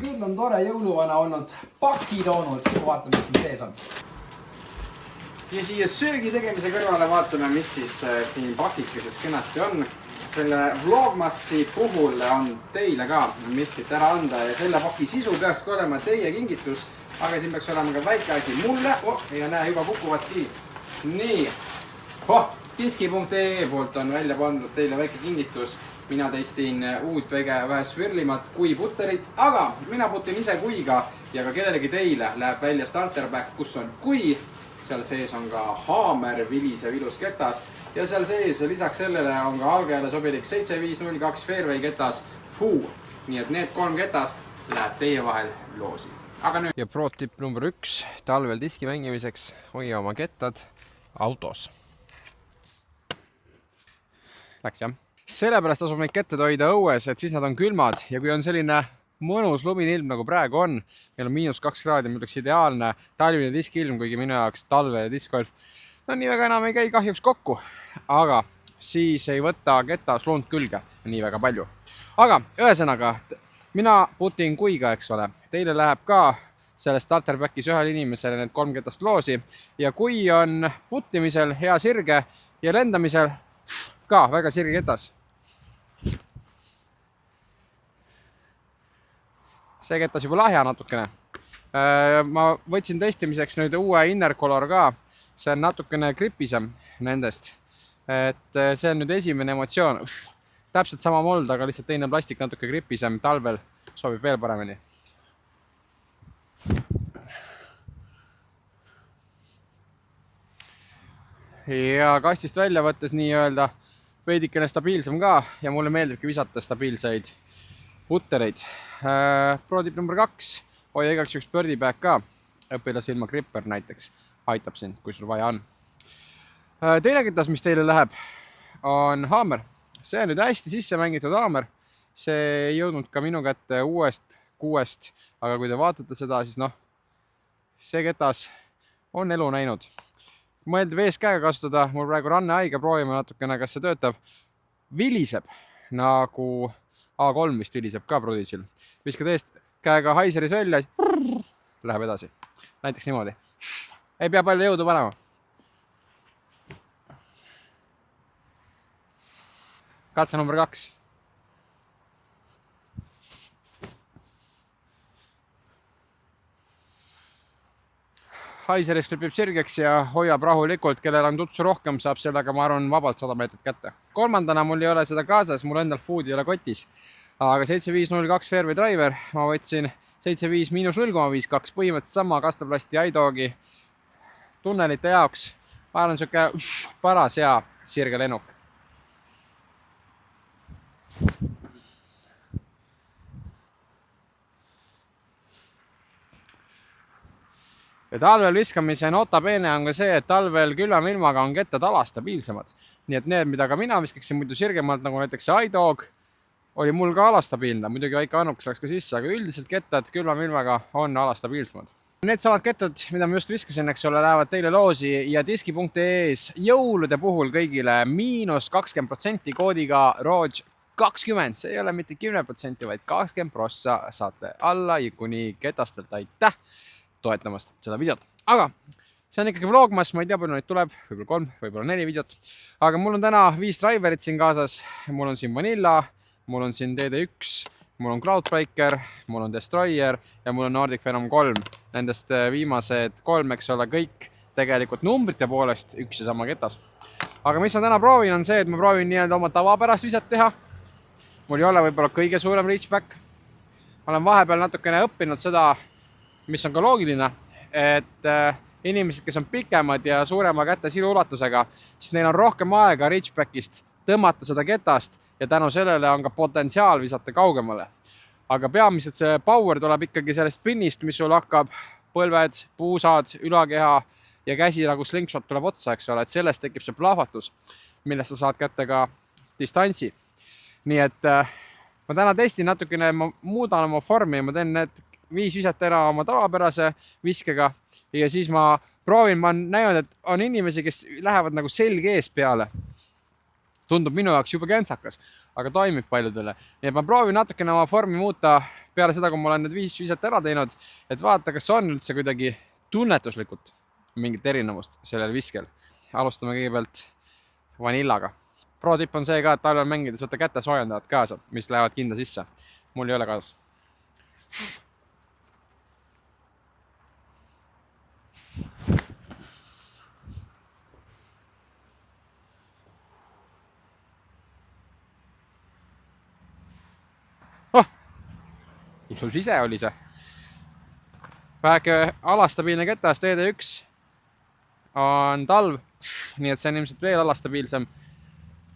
Küll on tore jõuluvana olnud paki toonud, vaatame, mis siin sees on. Ja siia söögi tegemise kõrvale vaatame, mis siis siin pakikeses kenasti on. Selle Vlogmassi puhul on teile ka miskit ära anda ja selle paki sisu peaks olema teie kingitus, aga siin peaks olema ka väike asi mulle. Ja näe, juba kukuvadki. Nii. Diski.ee poolt on välja pandud teile väike kingitus. Mina testin uut vähe Swirlimat kui putterit, aga mina putin ise kuiga ja ka kellelegi teile läheb välja starterback, kus on kui. Seal sees on ka haamer, vilisev ilus ketas ja seal sees lisaks sellele on ka algajale sobilik 7502 Fairway ketas Fuu. Nii et need 3 ketast läheb teie vahel loosi. Aga nüüd... Ja pro tip number 1 talvel diski mängimiseks hoia oma kettad autos. Läks jah. Sellepärast tasub neid kettad hoida õues, et siis nad on külmad ja kui on selline mõnus lumine ilm nagu praegu on, meil on -2 kraadi, meil oleks ideaalne talvine diskilm, kuigi minu jaoks talve ja diskgolf no nii väga enam ei käi kahjuks kokku, aga siis ei võta ketas lund külge nii väga palju. Aga ühesõnaga, mina putin kuiga, eks ole, teile läheb ka selles starterbackis ühel inimesele need 3 ketast loosi ja kui on puttimisel hea sirge ja lendamisel ka väga sirge ketas. See ketas juba lahja natukene. Ma võtsin testimiseks nüüd uue Inner Color ka. See on natukene gripisem nendest. Et see on nüüd esimene emotsioon. Täpselt sama mold, aga lihtsalt teine plastik natuke gripisem. Talvel sobib veel paremini. Ja kastist välja võttes nii öelda veidikene stabiilsem ka ja mulle meeldibki visata stabiilseid puttereid. Pro tip number 2, hoia igaks üks birdie bag ka, õpilasilma gripper näiteks, aitab sind, kui sul vaja on. Teine ketas, mis teile läheb, on haamer. See on nüüd hästi sisse mängitud haamer. See ei jõudnud ka minu kätte uuest 6, aga kui te vaatate seda, siis see ketas on elu näinud. Mõeldi vees käega kasutada, mul praegu ranne haige, proovime natukene, kas see töötab. Viliseb, nagu A3 vist viliseb ka Prodigil. Viskad eest käega haiseris välja, läheb edasi. Näiteks niimoodi. Ei pea palju jõudu panema. Katse number 2. Haiseris flipib sirgeks ja hoiab rahulikult, kellel on tutsu rohkem, saab sellega, ma arvan, vabalt 100 meetrit kätte. Kolmandana mul ei ole seda kaasas, mul endal food ei ole kotis, aga 7502 Fairway Driver, ma võtsin 75-0,52, põhimõtteliselt sama kastaplasti iDogi tunnelite jaoks. Ma arvan, siuke paras hea sirge lennuk. Ja talvel viskamise nota bene on ka see, et talvel küllam ilmaga on kettad alastabiilsemad. Nii et need, mida ka mina viskaksin muidu sirgemalt, nagu näiteks see iDog, oli mul ka alastabiilne. Muidugi väike annuks läks ka sisse, aga üldiselt kettad küllam ilmaga on alastabiilsemad. Need samad kettad, mida ma just viskasin, eks ole, lähevad teile loosi ja diski.ee-s jõulude puhul kõigile -20% koodiga RODGE20. See ei ole mitte 10%, vaid 20% saate alla kuni ketastelt. Aitäh toetamast seda videot. Aga see on ikkagi Vlogmas, ma ei tea, palju neid tuleb, võib-olla 3, võib-olla 4 videot. Aga mul on täna 5 driverit siin kaasas. Mul on siin Vanilla, mul on siin DD1, mul on Cloudbreaker, mul on Destroyer ja mul on Nordic Venom 3. Nendest viimased 3, eks ole, kõik tegelikult numbrite poolest üks ja sama ketas. Aga mis ma täna proovin, on see, et ma proovin nii-öelda oma tavapärast viset teha. Mul ei ole võib-olla kõige suurem reachback. Ma olen vahepeal natukene õppinud seda, mis on ka loogiline, et inimesed, kes on pikemad ja suurema käte siluulatusega, siis neil on rohkem aega reachbackist tõmmata seda ketast ja tänu sellele on ka potentsiaal visata kaugemale. Aga peamiselt see power tuleb ikkagi sellest spinnist, mis sul hakkab põlved, puusad, ülakeha ja käsi nagu slingshot tuleb otsa, eks ole, et sellest tekib see plahvatus, millest sa saad kätte ka distantsi. Nii et ma täna testin natukene, ma muudan oma formi ja ma teen need 5 viset ära oma tavapärase viskega ja siis ma proovin, ma olen näinud, et on inimesi, kes lähevad nagu selge ees peale. Tundub minu jaoks juba kentsakas, aga toimib paljudele. Nii et ma proovin natukene oma formi muuta peale seda, kui ma olen need 5 visat ära teinud, et vaata, kas on üldse kuidagi tunnetuslikult mingit erinevust sellel viskel. Alustame kõigepealt vanillaga. Pro tipp on see ka, et talvel mängides võtta kätte soojendavad kaasa, mis lähevad kinda sisse. Mul ei ole kaasas. Ilus ise oli see. Väheke alastabiilne ketas TD1 on talv, nii et see on ilmselt veel alastabiilsem.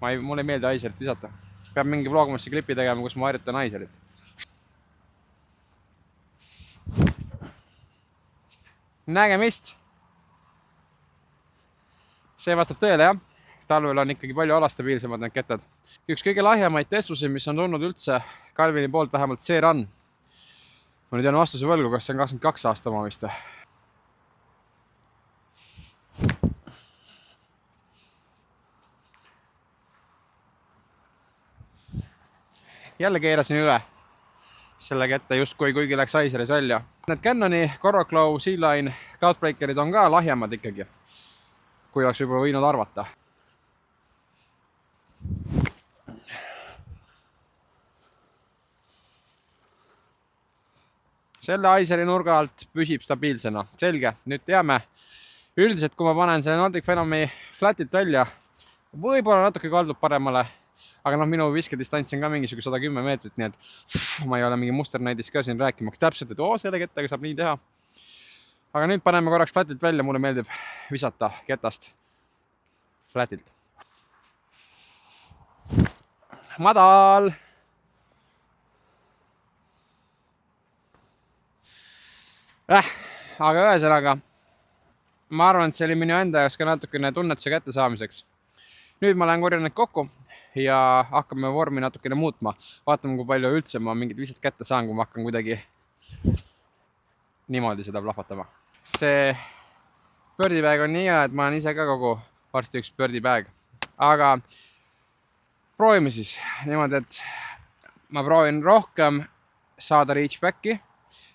Mulle ei meeldi Aiserit visata. Peab mingi vlogmassi klipi tegema, kus ma harjutan Aiserit. Nägemist! See vastab tõele, jah. Talvel on ikkagi palju alastabiilsemad need kettad. Üks kõige lahjemaid tessusi, mis on tulnud üldse Calvini poolt, vähemalt see run. Ma nüüd jään vastuse võlgu, kas see on 22 aasta oma vist. Jälle keerasin üle selle kette justkui kuigi läks Aiseris välja. Need Cannoni Coroclow Sealine Cloudbreakerid on ka lahjemad ikkagi, kui oleks võib-olla võinud arvata. Selle Aiseri nurga alt püsib stabiilsena. Selge, nüüd teame. Üldiselt, kui ma panen selle Nordic Phenomi flatit välja, võib-olla natuke kaldub paremale, aga minu viskedistants on ka mingisugune 110 meetrit, nii et ma ei ole mingi musternäidis ka siin rääkimaks täpselt, et selle kettaga saab nii teha. Aga nüüd paneme korraks flatilt välja, mulle meeldib visata ketast flatilt. Madal! Aga ühesõnaga, ma arvan, et see oli minu enda jaoks ka natukene tunnetuse kätte saamiseks. Nüüd ma lähen korjan need kokku ja hakkame vormi natukene muutma. Vaatame, kui palju üldse ma mingid visat kätte saan, kui ma hakkan kuidagi niimoodi seda plahvatama. See birdie-bag on nii hea, et ma olen ise ka kogu varsti üks birdie-bag. Aga proovime siis niimoodi, et ma proovin rohkem saada reachbacki.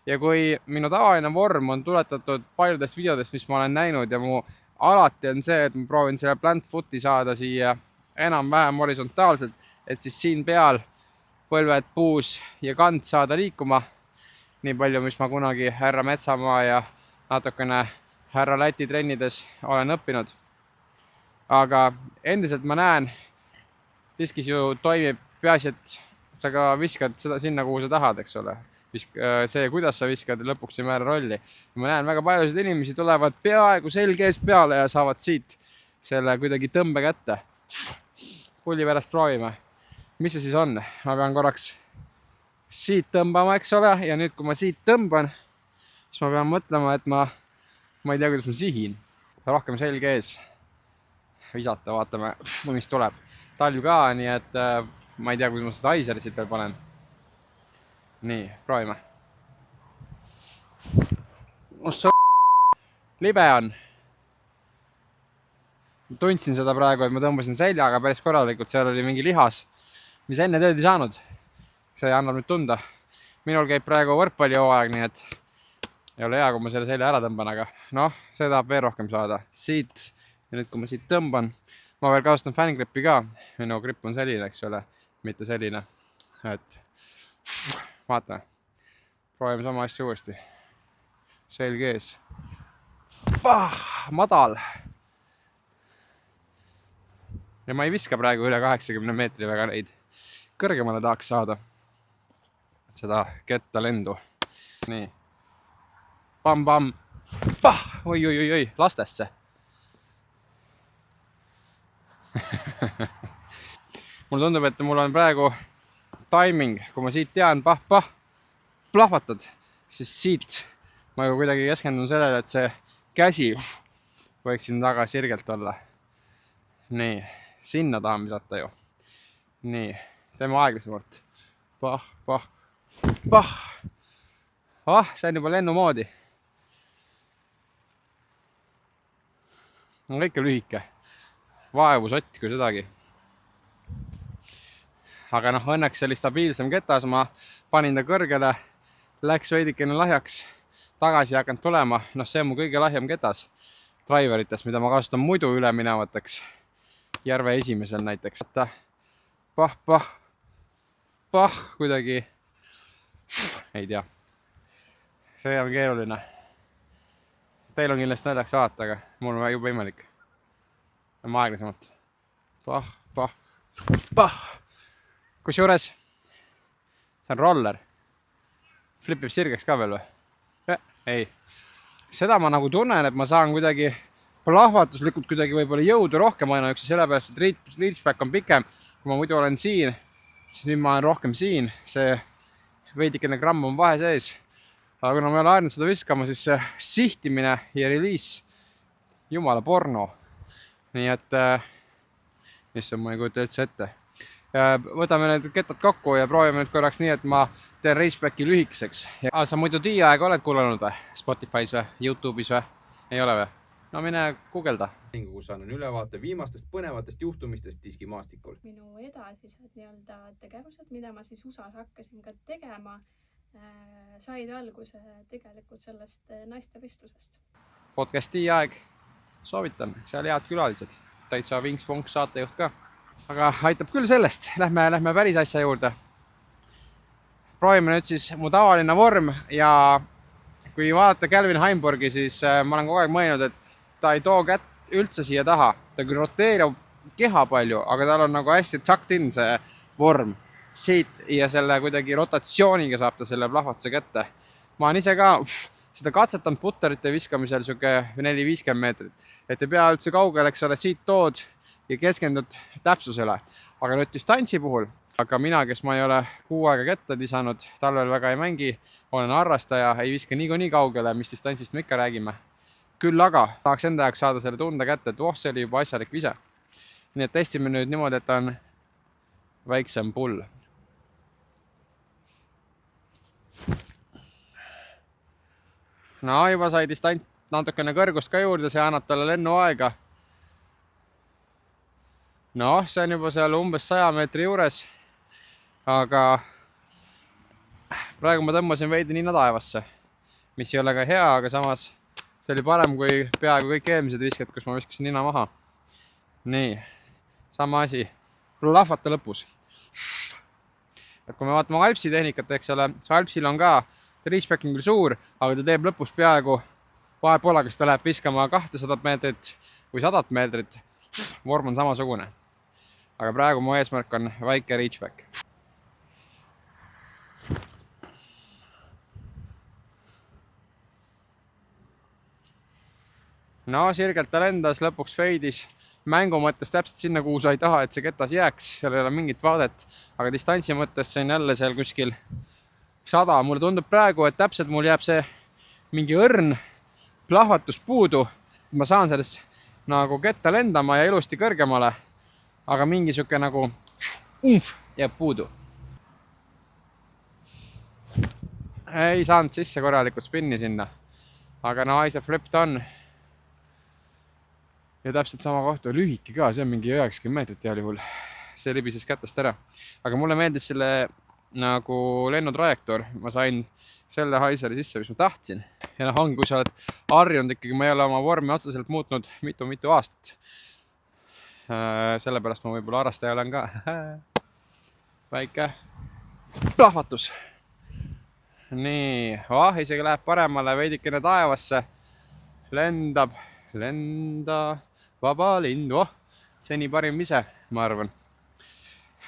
Ja kui minu tavaline vorm on tuletatud paljudest videodest, mis ma olen näinud ja mu alati on see, et ma proovin selle plant footi saada siia enam-vähem horisontaalselt, et siis siin peal põlved, puus ja kant saada liikuma. Nii palju, mis ma kunagi härra Metsamaa ja natukene härra Läti trennides olen õppinud. Aga endiselt ma näen, diskis ju toimib peaasi, et sa ka viskad seda sinna, kuhu sa tahad, eks ole. See, kuidas sa viskad, lõpuks ei määra rolli. Ma näen, väga paljusid inimesi tulevad peaaegu selge ees peale ja saavad siit selle kuidagi tõmbe kätte. Pulli pärast proovime. Mis see siis on? Ma pean korraks siit tõmbama, eks ole. Ja nüüd, kui ma siit tõmban, siis ma pean mõtlema, et ma ei tea, kuidas ma sihin. Rohkem selge ees visata, vaatame, mis tuleb. Talv ka, nii et ma ei tea, kuidas ma seda Aiserit siit veel panen. Nii, proovime. Libe on. Tundsin seda praegu, et ma tõmbasin seljaga päris korralikult. Seal oli mingi lihas, mis enne tööd ei saanud. See annab nüüd tunda. Minul käib praegu võrkpallihooaeg, nii et ei ole hea, kui ma selle selja ära tõmban, aga see tahab veel rohkem saada. Siit, ja nüüd kui ma siit tõmban, ma veel kasutan fängripi ka. Minu gripp on selline, eks ole, mitte selline. Et vaatame. Proovime sama asja uuesti. Selge ees. Madal. Ja ma ei viska praegu üle 80 meetri väga neid. Kõrgemale tahaks saada seda ketta lendu. Nii. Pam-pam. Oi. Lastesse. Mulle tundub, et mul on praegu timing, kui ma siit tean, plahvatad, siis siit ma ju kuidagi keskendun sellele, et see käsi võiks siin taga sirgelt olla. Nii, sinna tahan visata ju. Nii, teeme aeglasemalt. See on juba lennu moodi. On kõike lühike. Vaevusott kui sedagi. Aga õnneks see oli stabiilsem ketas, ma panin ta kõrgele läks veidikene lahjaks, tagasi hakanud tulema. Noh, see on mu kõige lahjem ketas driveritest, mida ma kasutan muidu üleminevateks. Järve esimesel näiteks. Pah, kuidagi. Ei tea. See on keeruline. Teil on kindlasti naljaks vaadata, aga mul on juba imelik. Ma aeglasemalt. Pah. Kusjuures see on roller. Flipib sirgeks ka veel või? Ei. Seda ma nagu tunnen, et ma saan kuidagi plahvatuslikult kuidagi võib-olla jõudu rohkem ainuüksi sellepärast, et reachback on pikem. Kui ma muidu olen siin, siis nüüd ma olen rohkem siin. See veidikene gramm on vahe sees. Aga kuna ma ei ole harjunud seda viskama, siis see sihtimine ja release, jumala porno. Nii et, ma ei kujuta üldse ette. Võtame need kettad kokku ja proovime nüüd korraks nii, et ma teen reachbacki lühikeseks. Sa muidu DI-ga oled kuulanud või? Spotify's või? YouTube'is või? Ei ole või? No mine guugelda. Kus annan ülevaate viimastest põnevatest juhtumistest diskimaastikul. Minu edasised tegevused, mida ma siis USAs hakkasin ka tegema, said alguse tegelikult sellest naistevistlusest. Podcasti aeg. Soovitan, seal head külalised. Täitsa Vinks-Vonks saatejuht ka. Aga aitab küll sellest. Lähme päris asja juurde. Proovime nüüd siis mu tavaline vorm ja kui vaadata Calvin Heimburgi, siis ma olen kogu aeg mõelnud, et ta ei too kätt üldse siia taha. Ta küll roteerib keha palju, aga tal on nagu hästi tucked in see vorm. Siit ja selle kuidagi rotatsiooniga saab ta selle plahvatuse kätte. Ma olen ise ka seda katsetanud putterite viskamisel siuke 4-50 meetrit. Et ei pea üldse kaugel, eks ole, siit tood ja keskendud täpsusele. Aga nüüd distantsi puhul, aga mina, kes ma ei ole kuu aega ketta tisanud, talvel väga ei mängi, olen harrastaja, ei viska nii kaugele, mis distantsist me ikka räägime. Küll aga tahaks enda jaoks saada selle tunde kätte, et see oli juba asjalik vise. Nii et testime nüüd niimoodi, et on väiksem pull. No juba sai distant natukene kõrgust ka juurde, see annab talle lennuaega. No, see on juba seal umbes 100 meetri juures, aga praegu ma tõmbasin veidi ninna taevasse, mis ei ole ka hea, aga samas see oli parem kui peaaegu kõik eelmised visked, kus ma viskasin nina maha. Nii, sama asi, lahvata lõpus. Et kui me vaatame Alpsi tehnikat, eks ole, see Alpsil on ka reachback on küll suur, aga ta teeb lõpus peaaegu vahet pole, kas ta läheb viskama 200 meetrit või 100 meetrit. Vorm on samasugune. Aga praegu mu eesmärk on väike reachback. No, sirgelt ta lendas, lõpuks feidis. Mängu mõttes täpselt sinna, kuhu sa ei taha, et see ketas jääks. Seal ei ole mingit vaadet, aga distantsi mõttes sain jälle seal kuskil 100. Mulle tundub praegu, et täpselt mul jääb see mingi õrn plahvatus puudu. Ma saan sellest nagu ketta lendama ja ilusti kõrgemale, aga mingi siuke nagu jääb puudu. Ei saanud sisse korralikult spinni sinna, aga no Aise flip ta on. Ja täpselt sama kohta, lühike ka, see on mingi 90 meetrit heal juhul. See libises kätest ära. Aga mulle meeldis selle nagu lennutrajektoor. Ma sain selle Haiseri sisse, mis ma tahtsin. Ja noh, ongi, kui sa oled harjunud ikkagi, ma ei ole oma vormi otseselt muutnud mitu aastat. Sellepärast ma võib-olla harrastaja olen ka. Väike plahvatus. Nii, isegi läheb paremale veidikene taevasse. Lenda vaba lind. Seni parim ise, ma arvan.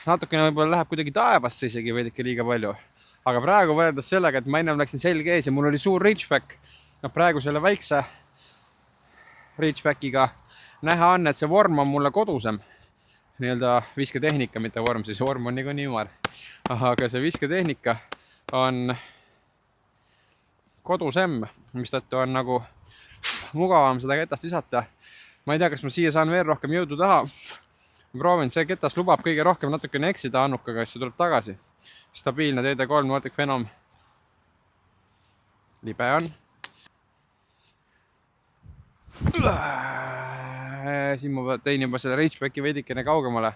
Natukene võib-olla läheb kuidagi taevasse isegi veidike liiga palju. Aga praegu võrreldes sellega, et ma ennem läksin selge ees ja mul oli suur reachback. No praegu selle väikse reachbackiga näha on, et see vorm on mulle kodusem. Nii-öelda visketehnika, mitte vorm, siis vorm on niikuinii ümar. Aga see visketehnika on kodusem, mis tõttu on nagu mugavam seda ketast visata. Ma ei tea, kas ma siia saan veel rohkem jõudu taha. Ma proovin, see ketas lubab kõige rohkem natukene eksida annukaga, siis see tuleb tagasi. Stabiilne TD3 Nordic Venom. Libe on. Siin ma tein juba selle reachbacki veidikene kaugemale.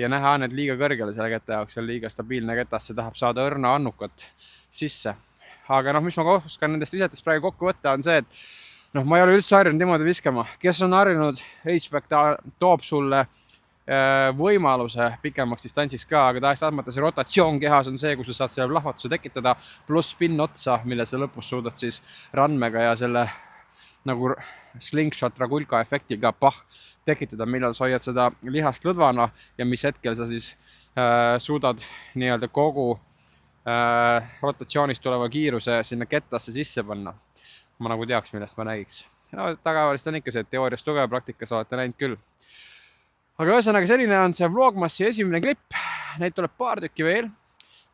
Ja näha on, et liiga kõrgele selle ketta jaoks on liiga stabiilne ketas. See tahab saada õrna annukat sisse. aga noh, mis ma oskan nendest visetest praegu kokku võtta, on see, et noh, ma ei ole üldse harjunud niimoodi viskama. Kes on harjunud, H-back toob sulle võimaluse pikemaks distantsiks ka, aga tahes-tahtmata see rotatsioon kehas on see, kus sa saad selle plahvatuse tekitada, pluss spin otsa, mille sa lõpus suudad siis randmega ja selle nagu slingshot Ragulka efektiga tekitada, millal sa hoiad seda lihast lõdvana ja mis hetkel sa siis suudad nii-öelda kogu rotatsioonist tuleva kiiruse sinna kettasse sisse panna. Ma nagu teaks, millest ma näiks. No, tagavalist on ikka see, et teoorias tugev praktikas olete näinud küll. Aga ühesõnaga selline on see Vlogmassi esimene klipp. Neid tuleb paar tükki veel.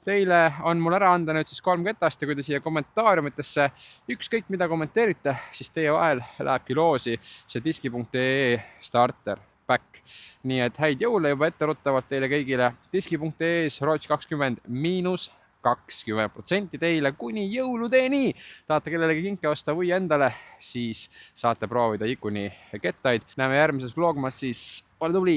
Teile on mul ära anda nüüd siis 3 ketast ja kui te siia kommentaariumitesse ükskõik mida kommenteerite, siis teie vahel lähebki loosi see diski.ee starter pack. Nii et häid jõule juba etteruttavalt teile kõigile. Diski.ee-s Roach20 miinus 20% teile kuni jõuluteeni. Tahate kellelegi kinke osta või endale, siis saate proovida Ikuni kettaid. Näeme järgmises Vlogmassis. Ole tubli!